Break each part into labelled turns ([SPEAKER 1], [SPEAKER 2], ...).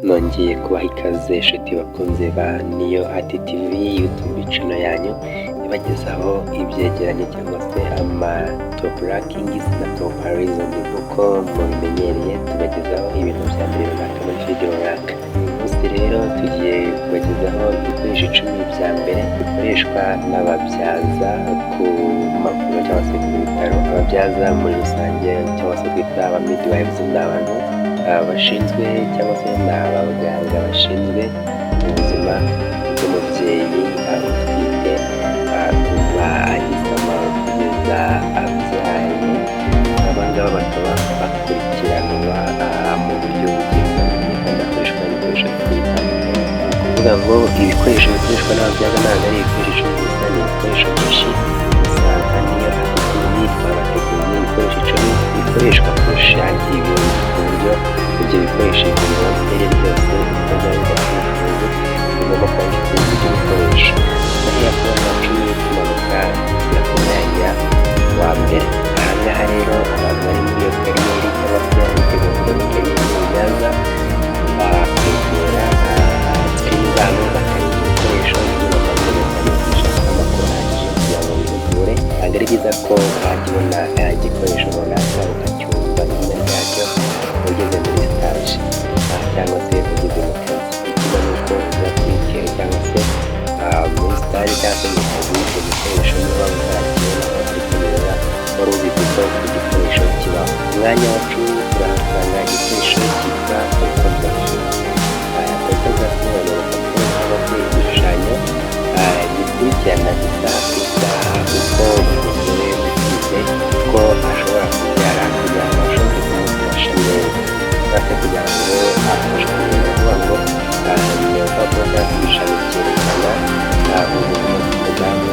[SPEAKER 1] Nongeye kubaha ikaze inshuti bakunze ba Niyo Art TV YouTube channel yanyu ibagezaho ibyegeranyo cyangwa se ama top rankings na top horizon kuko mubimenyereye tubagezaho ibintu bya mbere runaka muri video runaka. Gusa rero tugiye kubagezaho ibikoresho 10 bya mbere bikoreshwa n'ababyaza ku mavuriro cyangwa se ku bitaro. Ababyaza muri rusange cyangwa se kwita aba midwives n'abantu bashinzwe cyangwa se ni abaganga bashinzwe ubuzima bw'umubyeyi utwite kuva agisama kugeza abyaye. Aba ngaba bakaba bakurikiranwa mu buryo butandukanye kandi hakoreshwa ibikoresho bitandukanye. Kuvuga ngo ibikoresho bikoreshwa n'ababyaza ntabwo ari ibikoresho gusa, ni ibikoresho byinshi. Usanga niyo ateguye twabateguye ibikoresho 10 bikoreshwa kurusha ibindi ku buryo ibyo bikoresho ibintu byose bikorwa bidafunze bigomba kuba bifite ibyo bikoresho. Hariya kuba nka 10 tumanuka tujya ku mwanya wa mbere. Aha ngaha rero abantu bari muri iyo kariyeri cyangwa se biteguye gukora kariyeri y'ububyaza bakwegera screen zabo bakareba ibikoresho bakoresha amakuru ahagije kugira ngo bivure. Ntabwo ari byiza ko wajya ubona igikoresho runaka ukacyumva izina ryacyo ugeze muri stage cyangwa se ugeze mu kazi. Ikiba ni uko uza kwitera cyangwa se muri stage cyangwa se mu kazi icyo gikoresho niba utarakibona ariko niba wari ubizi ko iki gikoresho kibaho. Umwanya wa 10 turahasanga igikoresho cyitwa photography. Photography ni urupapuro cyangwa se igishushanyo gikurikirana isaha ku isaha uko umugore utwite ko ashobora kubyara kugira ngo ashobore kumufasha neza cyangwa se kugira ngo afashwe neza. Kuvuga ngo iyo urupapuro cyangwa se igishushanyo cyerekana ubuzima bw'umudamu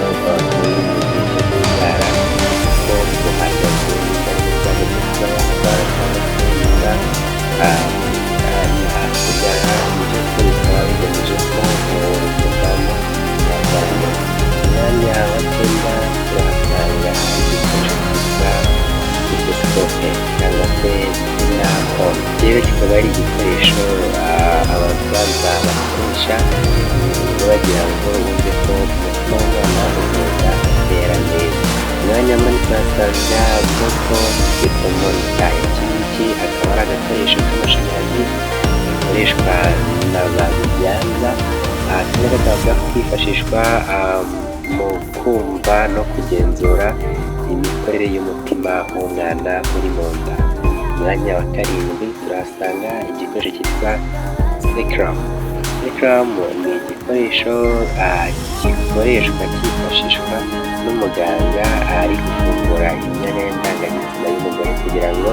[SPEAKER 1] uri mu gihe cyo kubyara ko buhagaze cyangwa se kubyara cyangwa se kubyara kubyara ibyo bikaba bigamije ko umudamu yabyara. Umwanya wa 9 turahasanga igikoresho cyitwa stethoscope cyangwa se inahon. Rero kikaba ari igikoresho ababyaza bakoresha bagira ngo bumve ko umutima w'umwana ugenda utera neza. Umwanya muri turahasanga bwoko bw'itomonika. Iki ngiki akaba ari agakoresho k'amashanyarazi gakoreshwa n'ababyaza. Kamwe kakaba kwifashishwa mu kumva no kugenzura imikorere y'umutima w'umwana uri mu nda. Umwanya wa 7 turahasanga igikoresho cyitwa sacrum. Sacrum ni igikoresho gikoreshwa cyifashishwa n'umuganga ari gufungura imyanya y'indangagitsina y'umugore kugira ngo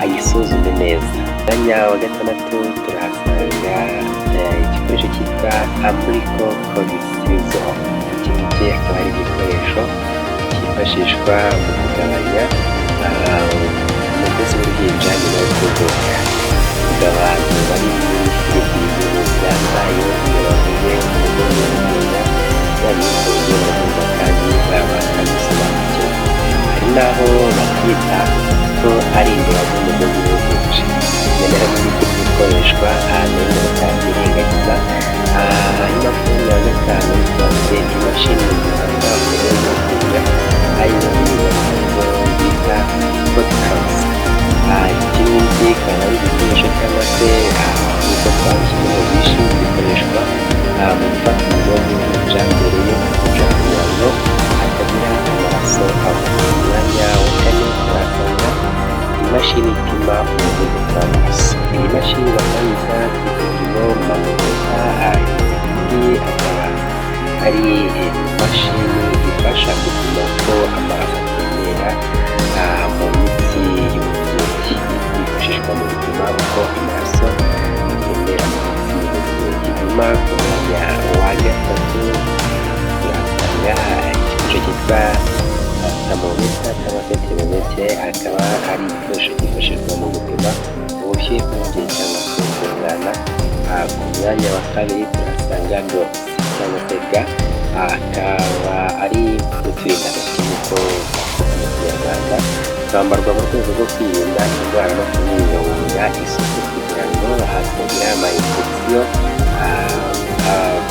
[SPEAKER 1] ayisuzume neza. Umwanya wa 6 turahasanga igikoresho cyitwa umbilical cord scissor. Iki ngiki akaba ari igikoresho cyifashishwa mu kugabanya umugozi w'uruhinja nyuma yo kuvuka. Abantu bari muri serivisi y'ububyaza iyo bavuye mu rugo rw'uruhinja babikoze barumva kandi bakabisobanukirwa. Hari n'aho bakita ko ari imbeba z'umugozi w'uruhinja. Nyamara muri iki gikoreshwa ahantu bakabyirengagiza. Hanyuma ku mwanya wa 5 twafite imashini zifata umugozi w'uruhinja arizo bita podcast. Iki ngiki akaba ari igikoresho cyangwa se nk'uko twabishyira mu bwinshi bikoreshwa mu gufata umugozi w'uruhinja mbere yo kuwuca kugira ngo hatagira amaraso ava. Umwanya wa 4 turahasanga imashini ipima umuvuduko w'amaraso. Iyi mashini bakayita igipimo manometa. Iyi akaba ari imashini ifasha gupima ko amaraso atembera mu mitsi y'umubyeyi. Yifashishwa mu gupima uko amaraso atembera mu mitsi y'umubyeyi. Nyuma ku mwanya wa 3 turahasanga igikoresho cyitwa thermometer cyangwa se thermometer. Akaba ari igikoresho cyifashishwa mu gupima ubushyuhe bw'umubyeyi cyangwa se bw'umwana. Ku mwanya wa 2 turahasanga gloves cyangwa se ga. Akaba ari uturindantoki nk'uko bavuga mu Kinyarwanda, twambarwa mu rwego rwo kwirinda indwara no kubungabunga isuku kugira ngo hatagira amayinfection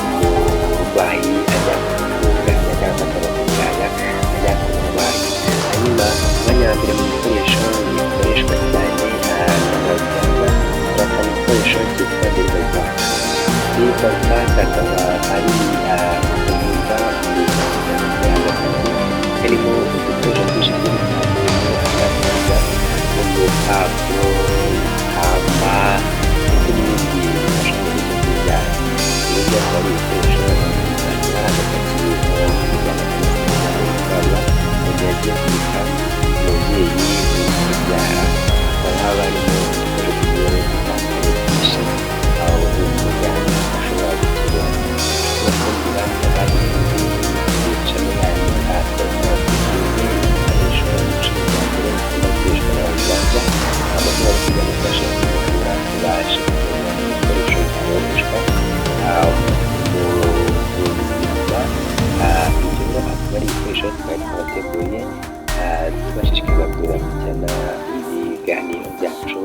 [SPEAKER 1] umurwayi ajya kuvura cyangwa akaba muganga ajya kumurwayi. Hanyuma umwanya wa mbere mu bikoresho bikoreshwa cyane n'abaganga bakora ibikoresho cyitwa desinfectant. Desinfectant akaba ari kuvuza harimo udukoresho twinshi tw'ibitanda udupapuro, ikamba ndetse n'ibindi bifasha mu kujya ibyo akaba ari ibikoresho bigaragara mu gihe agiye kwita umubyeyi uri kubyara. Hakaba haba harimo ibikoresho bigiye bitandukanye byinshi aho umuganga ashobora gukenera no kumva abandi bicaye yanyu ibikoresho bikoreshwa n'abaganga amashuri kujya gufasha kuvura baje kumenya ibikoresho bikoreshwa mu buzima. Ibyo akaba ari ibikoresho twari twateguye tubashishikariza kuzakurikirana ibiganiro byacu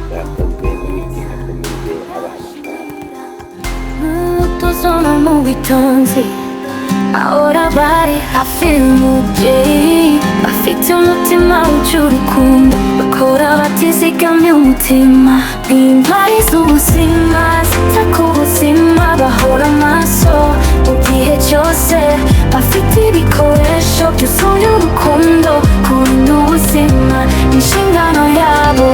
[SPEAKER 1] byakozwe n'uwiteka akomeze
[SPEAKER 2] Sono mu bitonzi ahora bari hafi y'umubyeyi bafite umutima w'urukundo bakora batizigamye umutima nk'intwari z'ubuzima zita ku buzima bahora maso mu gihe cyose bafite ibikoresho byuzuye urukundo kurinda ubuzima inshingano yabo.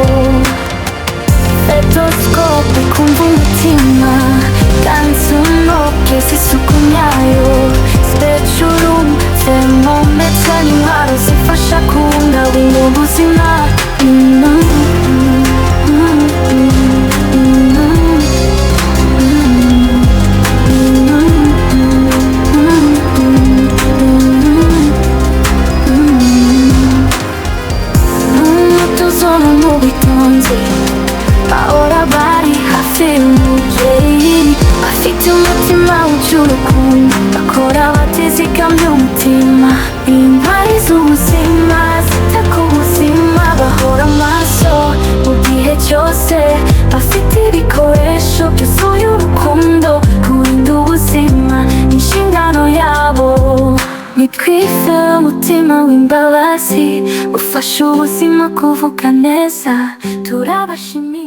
[SPEAKER 2] Stethoscope kumva umutima Kansunoke z'isuku nyayo Speculum thermometer n'intwaro zifasha kubungabunga ubuzima. Tuzono mu bitonzi ahora bari hafi y'umubyeyi bafite umutima w'urukundo bakora batizigamye umutima intwari z'ubuzima zita ku buzima bahora maso mu gihe cyose bafite ibikoresho byuzuye urukundo kurinda ubuzima inshingano yabo. Nitwife umutima w'imbabazi ufasha ubuzima kuvuga neza turabashimiye.